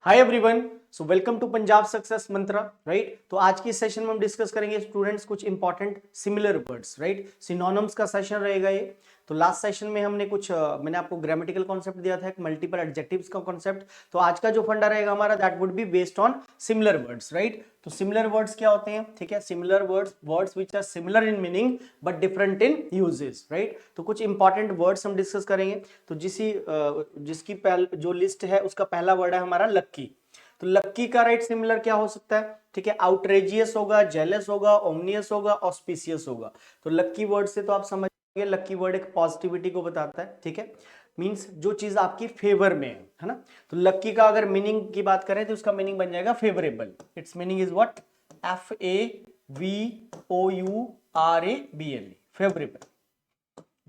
Hi everyone, so welcome to Punjab success mantra. Right, तो आज की सेशन में हम डिस्कस करेंगे स्टूडेंट्स कुछ important similar words, right, synonyms का सेशन रहेगा ये। तो लास्ट सेशन में हमने मैंने आपको ग्रामेटिकल कॉन्सेप्ट दिया था, एक मल्टीपल एडजेक्टिव्स का कॉन्सेप्ट। तो आज का जो फंडा रहेगा हमारा that would be based on similar words, right. तो सिमिलर वर्ड्स क्या होते हैं? ठीक है, similar words which are similar in meaning but different in usages, right. तो कुछ इंपॉर्टेंट वर्ड्स हम डिस्कस करेंगे। तो जिसकी जो लिस्ट है उसका पहला वर्ड है हमारा लक्की। तो लक्की का राइट सिमिलर क्या हो सकता है? ठीक है, आउटरेजियस होगा, जेलस होगा, ओमनियस होगा, ऑस्पिशियस होगा। तो लक्की वर्ड से तो आप समझ गए, लक्की वर्ड एक पॉजिटिविटी को बताता है। ठीक है, मींस जो चीज आपकी फेवर में है ना। तो लक्की का अगर मीनिंग की बात करें तो उसका मीनिंग बन जाएगा favourable. It's meaning is what? FAVOURABLE, favourable.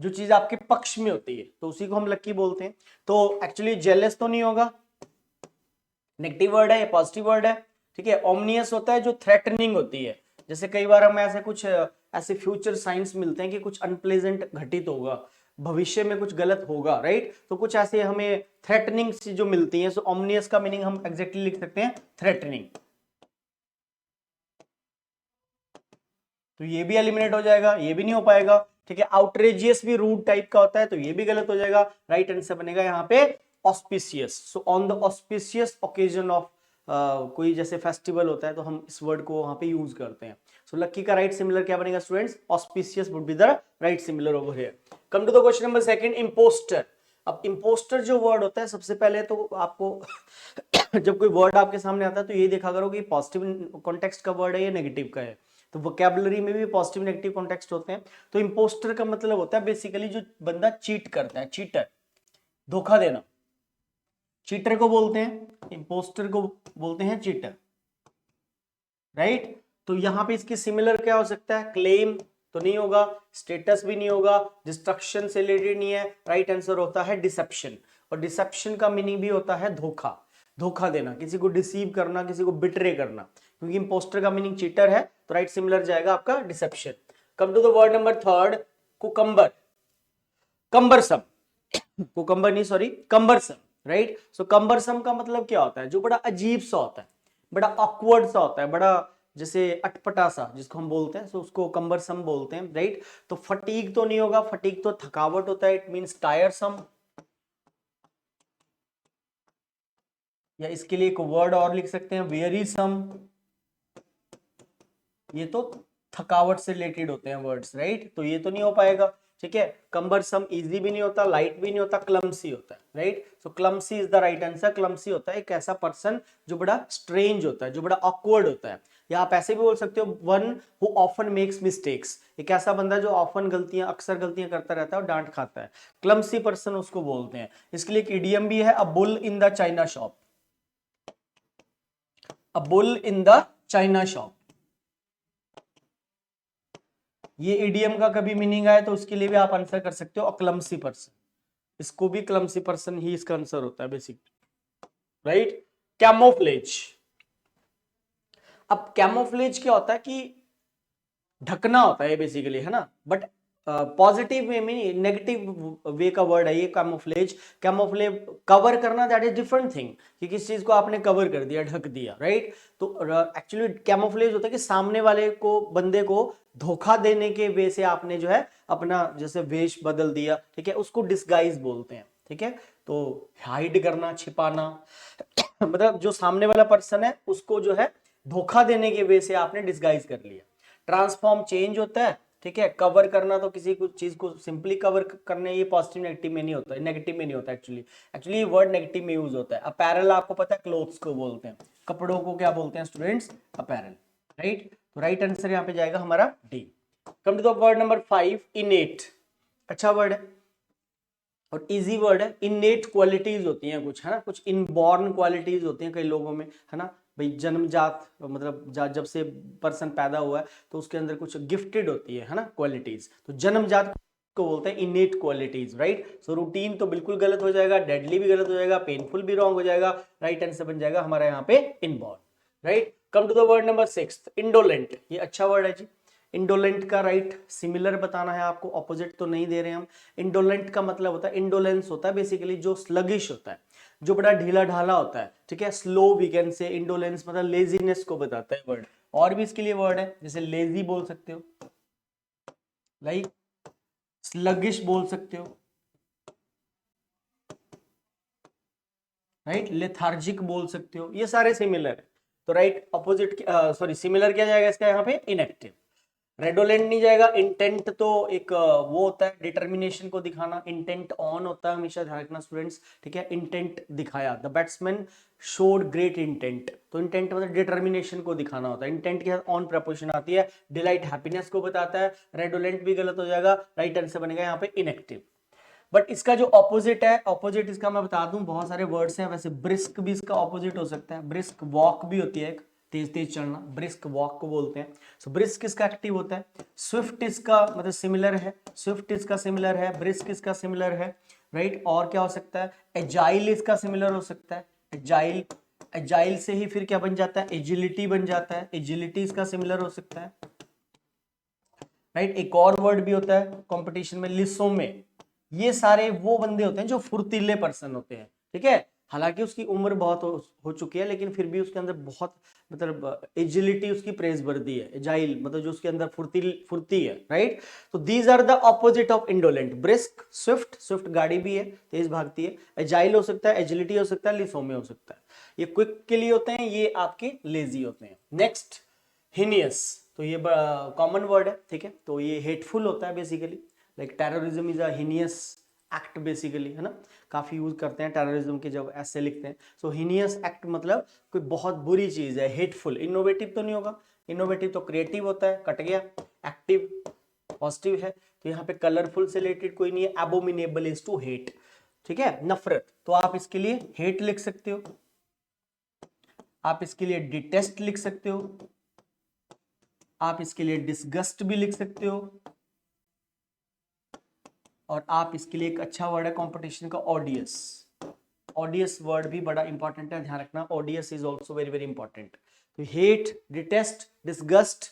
जो चीज आपके पक्ष में होती है तो उसी को हम लक्की बोलते हैं। तो एक्चुअली जेलस तो नहीं होगा, नेगेटिव वर्ड है, ये पॉजिटिव वर्ड है। ठीक है, ओमनियस होता है जो थ्रेटनिंग होती है। जैसे कई बार हमें ऐसे फ्यूचर साइंस मिलते हैं कि कुछ अनप्लेजेंट घटित होगा, भविष्य में कुछ गलत होगा, राइट। तो कुछ ऐसे हमें थ्रेटनिंग सी जो मिलती है, सो ओमनियस का मीनिंग हम एग्जैक्टली लिख सकते हैं थ्रेटनिंग। तो ये भी एलिमिनेट हो जाएगा, ये भी नहीं हो पाएगा। ठीक है, आउटरेजियस भी रूड टाइप का होता है तो ये भी गलत हो जाएगा। राइट आंसर बनेगा यहाँ पे auspicious. So on the auspicious occasion of कोई जैसे फेस्टिवल होता है तो हम इस वर्ड को वहां पे यूज करते हैं। सो लक्की का राइट सिमिलर क्या बनेगा students? Auspicious would be the right similar over here. Come to the question number second, impostor. अब इंपोस्टर जो वर्ड होता है, सबसे पहले तो आपको जब कोई वर्ड आपके सामने आता है तो ये देखा करो कि पॉजिटिव कॉन्टेक्स्ट का वर्ड है या नेगेटिव का है। तो वोकैबुलरी में भी पॉजिटिव नेगेटिव कॉन्टेक्स्ट होते हैं। तो इंपोस्टर का मतलब होता है बेसिकली जो बंदा चीट करता है, चीटर, धोखा देना। चीटर को बोलते हैं, इंपोस्टर को बोलते हैं चीटर, राइट। तो यहां पे इसकी सिमिलर क्या हो सकता है? क्लेम तो नहीं होगा, स्टेटस भी नहीं होगा, डिस्ट्रक्शन से रिलेटेड नहीं है। राइट आंसर होता है डिसेप्शन। और डिसेप्शन का मीनिंग भी होता है धोखा, धोखा देना, किसी को डिसीव करना, किसी को बिट्रे करना। क्योंकि इंपोस्टर का मीनिंग चीटर है तो राइट सिमिलर जाएगा आपका deception. Come to the word number third, cucumber, cumbersome. Cucumber नहीं, sorry, cumbersome, right. So cumbersome का मतलब क्या होता है? जो बड़ा अजीब सा होता है, बड़ा ऑकवर्ड सा होता है, बड़ा जैसे अटपटा सा जिसको हम बोलते हैं, सो उसको कंबरसम बोलते हैं, राइट। तो फटीग तो नहीं होगा, फटीग तो थकावट होता है, इट मींस टायरसम। या इसके लिए एक वर्ड और लिख सकते हैं, वेयरीसम। ये तो थकावट से रिलेटेड होते हैं वर्ड्स, राइट। तो ये तो नहीं हो पाएगा। ठीक है, कंबरसम इजी भी नहीं होता, लाइट भी नहीं होता, क्लमसी होता है, right. So clumsy is the right answer. Clumsy होता है एक ऐसा पर्सन जो बड़ा स्ट्रेंज होता है, जो बड़ा ऑकवर्ड होता है। या आप ऐसे भी बोल सकते हो, one who often makes mistakes. एक ऐसा बंदा जो ऑफन गलतियां, अक्सर गलतियां करता रहता है और डांट खाता है, क्लमसी पर्सन उसको बोलते हैं। इसके लिए एक इडियम भी है, a bull in the China shop. A bull in the China shop, ये इडियम का कभी मीनिंग आए तो उसके लिए भी आप आंसर कर सकते हो, क्लमसी पर्सन। इसको भी क्लमसी पर्सन ही इसका आंसर होता है बेसिकली, राइट। कैमोफ्लेज। अब कैमोफ्लेज क्या होता है कि ढकना होता है बेसिकली, है ना। बट पॉजिटिव वे में, नेगेटिव वे का वर्ड है ये कैमोफ्लेज। कैमोफ्लेज कवर करना, दैट इज डिफरेंट थिंग, कि किस चीज को आपने कवर कर दिया, ढक दिया, राइट। तो एक्चुअली कैमोफ्लेज होता है कि सामने वाले को, बंदे को धोखा देने के वे से आपने जो है अपना जैसे वेश बदल दिया। ठीक है, उसको डिस्गाइज बोलते हैं। ठीक है, तो हाइड करना, छिपाना मतलब जो सामने वाला पर्सन है उसको जो है धोखा देने के वे से आपने डिस्गाइज कर लिया। ट्रांसफॉर्म चेंज होता है। ठीक है, कवर करना तो किसी को चीज को सिंपली कवर करने, ये पॉजिटिव नेगेटिव में नहीं होता है, नेगेटिव में नहीं होता एक्चुअली वर्ड नेगेटिव में यूज होता है। अपैरल आपको पता है क्लोथ्स को बोलते हैं, कपड़ों को क्या बोलते हैं स्टूडेंट्स? Apparel, right. तो राइट आंसर यहाँ पे जाएगा हमारा D. Come to the word number 5, innate. अच्छा वर्ड है और इजी वर्ड है। इनेट क्वालिटीज होती हैं कुछ, है ना, कुछ इनबॉर्न क्वालिटीज होती हैं कई लोगों में, है ना भाई। जन्मजात मतलब जब से पर्सन पैदा हुआ है तो उसके अंदर कुछ गिफ्टेड होती है ना, क्वालिटीज। तो जन्मजात को बोलते हैं इनेट क्वालिटीज, राइट। सो रूटीन तो बिल्कुल गलत हो जाएगा, डेडली भी गलत हो जाएगा, पेनफुल भी रॉन्ग हो जाएगा। राइट आंसर बन जाएगा हमारा यहाँ पे inborn, right. Come to the word number 6, indolent. ये अच्छा वर्ड है जी। इंडोलेंट का राइट सिमिलर बताना है आपको, ऑपोजिट तो नहीं दे रहे हम। इंडोलेंट का मतलब होता है, इंडोलेंस होता है बेसिकली जो स्लगिश होता है, जो बड़ा ढीला ढाला होता है, ठीक है, slow we can say, indolence मतलब लेजीनेस को बताता है वर्ड। और भी इसके लिए वर्ड है, जैसे लेजी बोल सकते हो, लाइक स्लगिश बोल सकते हो, राइट, लेथार्जिक बोल सकते हो, ये सारे सिमिलर है। तो राइट अपोजिट, सॉरी सिमिलर क्या जाएगा इसका यहाँ पे, इनएक्टिव। रेडोलेंट नहीं जाएगा। इंटेंट तो एक वो होता है डिटर्मिनेशन को दिखाना, इंटेंट ऑन होता है, हमेशा ध्यान रखना स्टूडेंट्स, ठीक है, इंटेंट दिखाया, the batsman showed great intent, तो इंटेंट मतलब डिटर्मिनेशन को दिखाना होता है, इंटेंट के साथ ऑन प्रपोजिशन आती है, डिलाइट हैप्पीनेस को बताता है। रेडोलेंट भी गलत हो जाएगा, राइट आंसर बनेगा यहाँ पे इनएक्टिव। बट इसका जो ऑपोजिट है, ऑपोजिट इसका मैं बता दूं, बहुत सारे वर्ड्स हैं वैसे, ब्रिस्क भी इसका ऑपोजिट हो सकता है, ब्रिस्क वॉक भी होती है एक, तेज तेज चलना, ब्रिस्क वॉक को बोलते हैं। सो ब्रिस्क इसका एक्टिव होता है। स्विफ्ट इसका मतलब सिमिलर है, स्विफ्ट इसका सिमिलर है, ब्रिस्क इसका सिमिलर है, राइट। और क्या हो सकता है, एजाइल इसका सिमिलर हो सकता है, एजाइल, एजाइल से ही फिर क्या बन जाता है, एजिलिटी बन जाता है, एजिलिटी इसका सिमिलर हो सकता है, राइट। एक और वर्ड भी होता है कंपटीशन में, लिसो में। ये सारे वो बंदे होते हैं जो फुर्तीले पर्सन होते हैं, ठीक है, हालांकि उसकी उम्र बहुत हो चुकी है, लेकिन फिर भी उसके अंदर बहुत मतलब एजिलिटी उसकी प्रेज वर्दी है, एजाइल मतलब जो उसके अंदर फुर्ती है, राइट। तो these are the opposite of indolent, brisk, swift, swift गाड़ी भी है, तेज भागती है, एजाइल हो सकता है, एजिलिटी हो सकता है, लिसोमे हो सकता है, ये क्विक के लिए होते हैं, ये आपके लेजी होते हैं। नेक्स्ट हिनियस, तो ये कॉमन वर्ड है, ठीक है, तो ये हेटफुल होता है basically, like terrorism is a heinous act basically, है ना, काफी यूज करते हैं टेररिज्म के जब ऐसे लिखते हैं। सो हिनियस एक्ट मतलब कोई बहुत बुरी चीज है, हेटफुल। इनोवेटिव तो नहीं होगा, इनोवेटिव तो क्रिएटिव होता है, कट गया, एक्टिव पॉजिटिव है, तो यहाँ पे कलरफुल से रिलेटेड कोई नहीं है। एबोमिनेबल इज टू हेट, ठीक है, नफरत, तो आप इसके लिए हेट लिख सकते हो, आप इसके लिए डिटेस्ट लिख सकते हो, आप इसके लिए डिसगस्ट भी लिख सकते हो, और आप इसके लिए एक अच्छा वर्ड है कंपटीशन का, ऑडियस। ऑडियस वर्ड भी बड़ा इंपॉर्टेंट है, ध्यान रखना, odious is also very very important. तो हेट, डिटेस्ट, डिसगस्ट,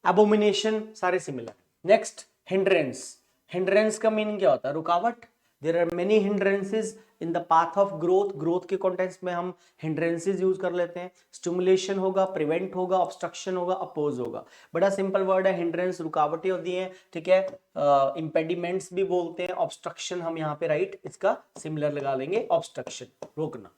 एबोमिनेशन सारे सिमिलर। नेक्स्ट हिंड्रेंस, हिंड्रेंस का मीनिंग क्या होता है, रुकावट। There are many hindrances in the path of growth, growth के कॉन्टेक्स्ट में हम हिंड्रेंसेस यूज कर लेते हैं। स्टिमुलेशन होगा, प्रिवेंट होगा, ऑब्स्ट्रक्शन होगा, अपोज होगा। बड़ा सिंपल वर्ड है, हिंड्रेंस रुकावटें होती हैं, ठीक है, इंपेडिमेंट्स भी बोलते हैं, ऑब्स्ट्रक्शन हम यहाँ पे राइट इसका सिमिलर लगा लेंगे, ऑब्स्ट्रक्शन रोकना।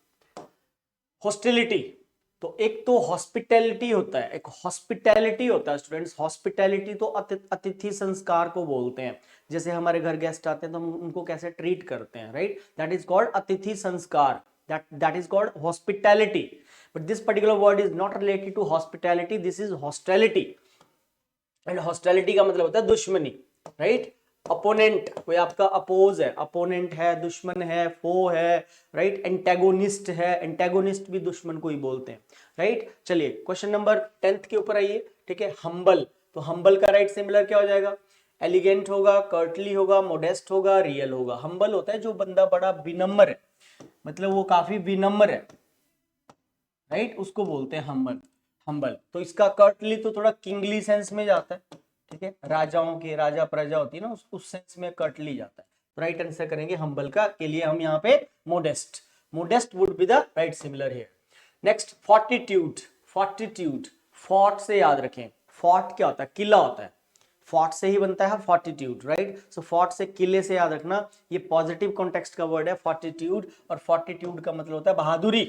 हॉस्टिलिटी, तो एक तो हॉस्पिटैलिटी होता है, एक हॉस्पिटैलिटी होता है स्टूडेंट्स, हॉस्पिटैलिटी तो अतिथि संस्कार को बोलते हैं, जैसे हमारे घर गेस्ट आते हैं तो हम उनको कैसे ट्रीट करते हैं, राइट, दैट इज कॉल्ड अतिथि संस्कार, that is called hospitality, but this particular word is not related to hospitality, this is hostility, and hostility का मतलब होता है दुश्मनी, राइट। अपोनेंट, कोई आपका अपोज है, अपोनेंट है, दुश्मन है, फो है, राइट, एंटेगोनिस्ट है, एंटेगोनिस्ट भी दुश्मन को ही बोलते हैं, राइट। चलिए क्वेश्चन नंबर 10 के ऊपर आइए, ठीक है, हम्बल, तो हम्बल का राइट सिमिलर क्या हो जाएगा, एलिगेंट होगा, कर्टली होगा, मोडेस्ट होगा, रियल होगा। हम्बल होता है जो बंदा बड़ा विनम्र है, मतलब वो काफी विनम्र है, राइट, उसको बोलते हैं हम्बल, हम्बल। तो इसका कर्टली तो थोड़ा किंगली सेंस में जाता है, ठीक है, राजाओं के, राजा प्रजा होती है ना, उस सेंस में कर्टली जाता है। तो राइट आंसर करेंगे हम्बल का, के लिए हम यहाँ पे modest, modest would be the right similar here. Next fortitude, fortitude, fort से याद रखें, फोर्ट क्या होता है, किला होता है, फोर्ट से ही बनता है फोर्टिट्यूड, राइट। सो फोर्ट से, किले से याद रखना, ये पॉजिटिव कॉन्टेक्स्ट का वर्ड है फोर्टिट्यूड, और फोर्टिट्यूड का मतलब होता है बहादुरी,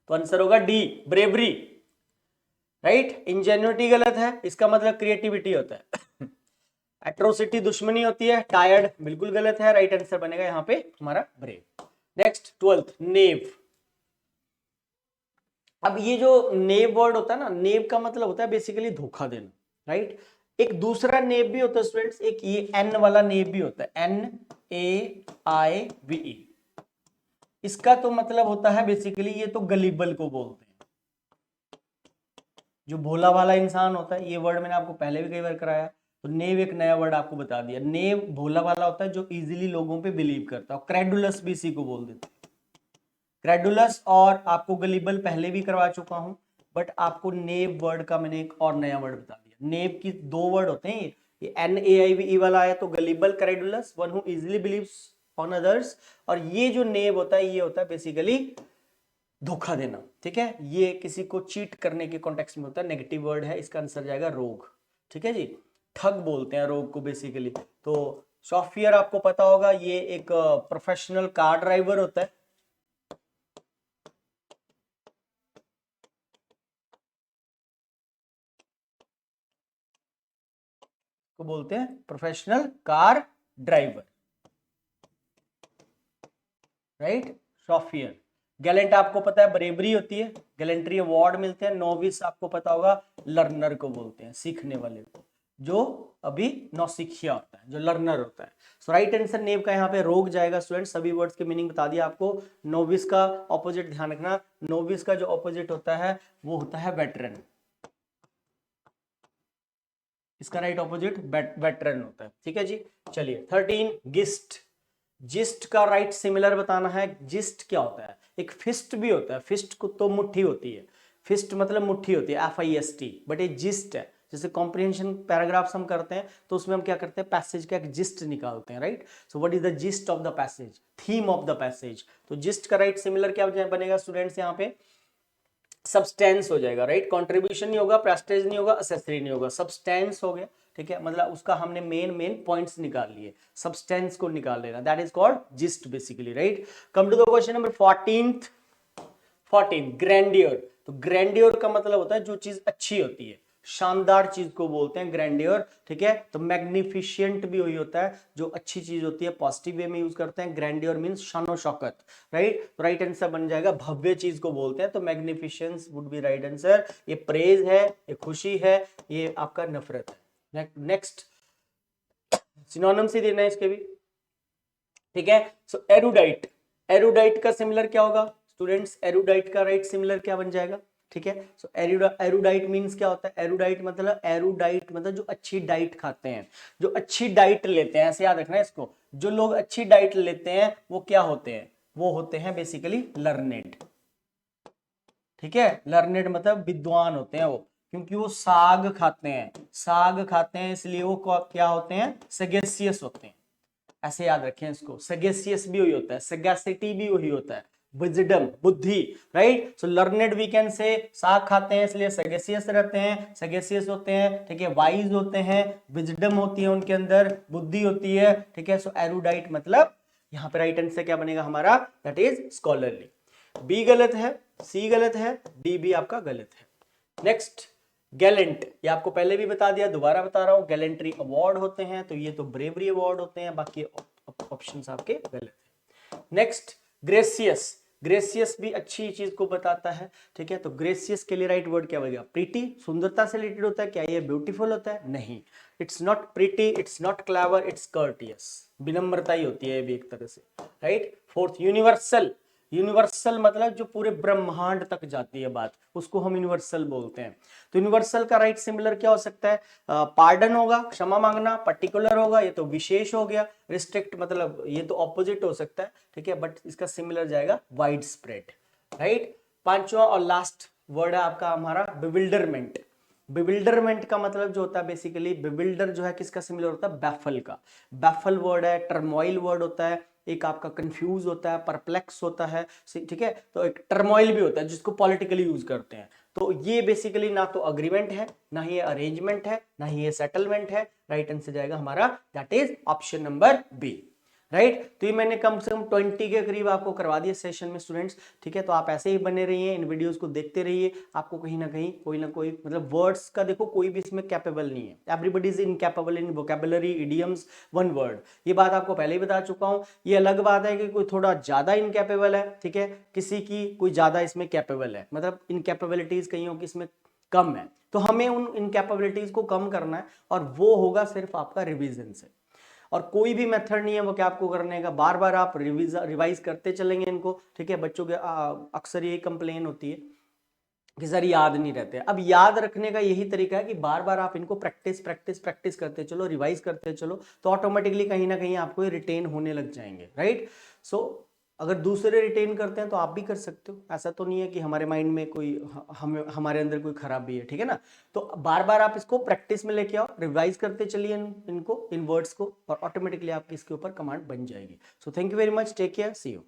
तो आंसर होगा डी, ब्रेवरी, राइट। इंजेन्युइटी गलत है, इसका मतलब क्रिएटिविटी होता है। एट्रोसिटी दुश्मनी होती है, टायर्ड बिल्कुल गलत है, राइट आंसर बनेगा यहाँ पे हमारा ब्रेव। नेक्स्ट 12th नेव, अब ये जो नेव वर्ड होता है ना, नेव का मतलब होता है बेसिकली धोखा देना, राइट। एक दूसरा नेव भी होता है स्टूडेंट्स, एक ये एन वाला नेव भी होता है, NAIVE, इसका तो मतलब होता है बेसिकली, ये तो गलीबल को बोलते हैं, जो भोला वाला इंसान होता है, ये वर्ड मैंने आपको पहले भी कई बार कराया। तो नेव एक नया वर्ड आपको बता दिया, नेव भोला वाला होता है जो इजीली लोगों पे बिलीव करता है, क्रेडुलस भी इसी को बोल देते हैं, क्रेडुलस। और आपको गलीबल पहले भी करवा चुका हूं, बट आपको नेव वर्ड का मैंने एक और नया वर्ड बता दिया। नेव की 2 वर्ड होते हैं, ये NAIVE वाला आया तो gullible, credulous, one who easily believes on others, और ये जो नेब होता है ये होता है बेसिकली धोखा देना, ठीक है, ये किसी को चीट करने के कॉन्टेक्स्ट में होता है, नेगेटिव वर्ड है, इसका आंसर जाएगा रोग, ठीक है जी, ठग बोलते हैं रोग को बेसिकली। तो सॉफ्टवेयर आपको पता होगा ये एक प्रोफेशनल कार ड्राइवर होता है, को बोलते हैं professional car driver, right, software. Gallant आपको पता है ब्रेवरी होती है, गैलेंट्री अवार्ड मिलते हैं। नोविस आपको पता होगा लर्नर को बोलते हैं, सीखने वाले को, जो अभी नौसिखिया होता है, जो लर्नर होता है। सो राइट आंसर नेव का यहाँ पे रोग जाएगा। स्टूडेंट्स सभी वर्ड्स के मीनिंग बता दिया आपको। नोविस का ऑपोजिट ध्यान रखना, नोविस का जो ऑपोजिट होता है वो होता है वेटरन, इसका राइट ऑपोजिट वेटरन होता है, ठीक है जी। चलिए 13 गिस्ट, जिस्ट का राइट सिमिलर बताना है। जिस्ट क्या होता है, एक फिस्ट भी होता है, फिस्ट को तो मुट्ठी होती है, फिस्ट मतलब मुट्ठी होती है FIST, बट ये जिस्ट है। जैसे कॉम्प्रिहेंशन पैराग्राफ्स हम करते हैं तो उसमें हम क्या करते हैं, पैसेज का एक जिस्ट निकालते हैं, right. So what is the gist of the passage, theme of the passage. तो जिस्ट का राइट सिमिलर क्या बनेगा स्टूडेंट्स, यहाँ पे सब्सटेंस हो जाएगा, राइट। कंट्रीब्यूशन नहीं होगा, प्रेस्टेज नहीं होगा, असेसरी नहीं होगा, सब्सटेंस हो गया, ठीक है, मतलब उसका हमने मेन पॉइंट्स निकाल लिए, सब्सटेंस को निकाल लेना, that is called gist basically, right. Come to the question number 14 grandeur. तो ग्रैंडियर का मतलब होता है जो चीज अच्छी होती है, शानदार चीज को बोलते हैं ग्रैंडियर, ठीक है। तो मैग्निफिशिएंट भी वही होता है जो अच्छी चीज होती है, पॉजिटिव वे में यूज करते हैं। ग्रैंडियर मींस शानो शौकत, राइट। तो राइट आंसर बन जाएगा भव्य चीज को बोलते हैं, तो magnificence would be right answer. ये प्रेज है, ये खुशी है, ये आपका नफरत है। नेक्स्ट सिनोनिम्स ही देना है इसके भी, ठीक है। सो एरुडाइट, एरुडाइट का सिमिलर क्या होगा स्टूडेंट्स, एरुडाइट का राइट सिमिलर क्या बन जाएगा, ठीक है। सो एरुडाइट मींस क्या होता है, एरुडाइट मतलब जो अच्छी डाइट खाते हैं, जो अच्छी डाइट लेते हैं, ऐसे याद रखना है इसको। जो लोग अच्छी डाइट लेते हैं वो क्या होते हैं, वो होते हैं बेसिकली लर्नेड, ठीक है। लर्नेड मतलब विद्वान होते हैं वो, क्योंकि वो साग खाते हैं, साग खाते हैं इसलिए वो क्या होते हैं, सगेसियस होते हैं। ऐसे याद रखें इसको, सगेसियस भी वही होता है, सगैसिटी भी वही होता है, विजडम बुद्धि, right. So learned we can say, साग खाते हैं इसलिए सगेसियस रहते हैं, सगेसियस होते हैं, ठीक है, वाइज होते हैं, विजडम होती है उनके अंदर, बुद्धि होती है, ठीक है। सो एरुडाइट मतलब यहाँ पे राइट आंसर क्या बनेगा हमारा, दैट इज स्कॉलरली। बी गलत है, सी गलत है, डी भी आपका गलत है। नेक्स्ट गैलेंट, ये आपको पहले भी बता दिया, दोबारा बता रहा हूं, गैलेंट्री अवार्ड होते हैं, तो ये तो ब्रेवरी अवार्ड होते हैं, बाकी ऑप्शंस आपके गलत है। नेक्स्ट ग्रेसियस, ग्रेसियस भी अच्छी चीज को बताता है, ठीक है। तो ग्रेसियस के लिए राइट वर्ड क्या बनेगा, प्रीटी, सुंदरता से रिलेटेड होता है, क्या ये ब्यूटीफुल होता है, नहीं, it's not pretty, it's not clever, it's courteous, विनम्रता ही होती है भी एक तरह से, राइट। फोर्थ यूनिवर्सल, यूनिवर्सल मतलब जो पूरे ब्रह्मांड तक जाती है बात, उसको हम यूनिवर्सल बोलते हैं। तो यूनिवर्सल का राइट सिमिलर क्या हो सकता है, पार्डन होगा, क्षमा मांगना, पर्टिकुलर होगा, ये तो विशेष हो गया, रिस्ट्रिक्ट मतलब ये तो ऑपोजिट हो सकता है, ठीक है, बट इसका सिमिलर जाएगा वाइड स्प्रेड, राइट। पांचवा और लास्ट वर्ड है आपका हमारा बिविल्डरमेंट। बिविल्डरमेंट का मतलब जो होता है बेसिकली, बिविल्डर जो है किसका सिमिलर होता है, बैफल का, बैफल वर्ड है, टर्मोइल वर्ड होता है, एक आपका कंफ्यूज होता है, परप्लेक्स होता है, ठीक है। तो एक टर्मोइल भी होता है जिसको पॉलिटिकली यूज करते हैं। तो ये बेसिकली ना तो अग्रीमेंट है, ना ही अरेंजमेंट है, ना ही ये सेटलमेंट है, राइट आंसर जाएगा हमारा that is option number B, right. तो ये मैंने कम से कम 20 के करीब आपको करवा दिया सेशन में स्टूडेंट्स, ठीक है। तो आप ऐसे ही बने रहिए, इन वीडियोस को देखते रहिए, आपको कहीं ना कोई मतलब वर्ड्स का देखो कोई भी इसमें कैपेबल नहीं है, everybody is incapable in vocabulary, idioms, one word, ये बात आपको पहले ही बता चुका हूं। ये अलग बात है कि कोई थोड़ा ज्यादा इनकैपेबल है, ठीक है, किसी की कोई ज्यादा इसमें कैपेबल है, मतलब इनकैपेबिलिटीज कहीं की इसमें कम है, तो हमें उन इनकैपेबिलिटीज को कम करना है, और वो होगा सिर्फ आपका रिविजन से, और कोई भी मेथड नहीं है वो क्या आपको करने का, बार बार आप रिवाइज करते चलेंगे इनको, ठीक है। बच्चों के अक्सर यही कंप्लेन होती है कि सर याद नहीं रहते। अब याद रखने का यही तरीका है कि बार बार आप इनको प्रैक्टिस करते चलो, रिवाइज करते चलो, तो ऑटोमेटिकली कहीं ना कहीं आपको रिटेन होने लग जाएंगे, राइट। सो अगर दूसरे रिटेन करते हैं तो आप भी कर सकते हो, ऐसा तो नहीं है कि हमारे माइंड में कोई हमारे अंदर कोई खराबी है, ठीक है ना। तो बार बार आप इसको प्रैक्टिस में लेके आओ, रिवाइज करते चलिए इनको, इन वर्ड्स को, और ऑटोमेटिकली आपकी इसके ऊपर कमांड बन जाएगी। So thank you very much, take care, see you.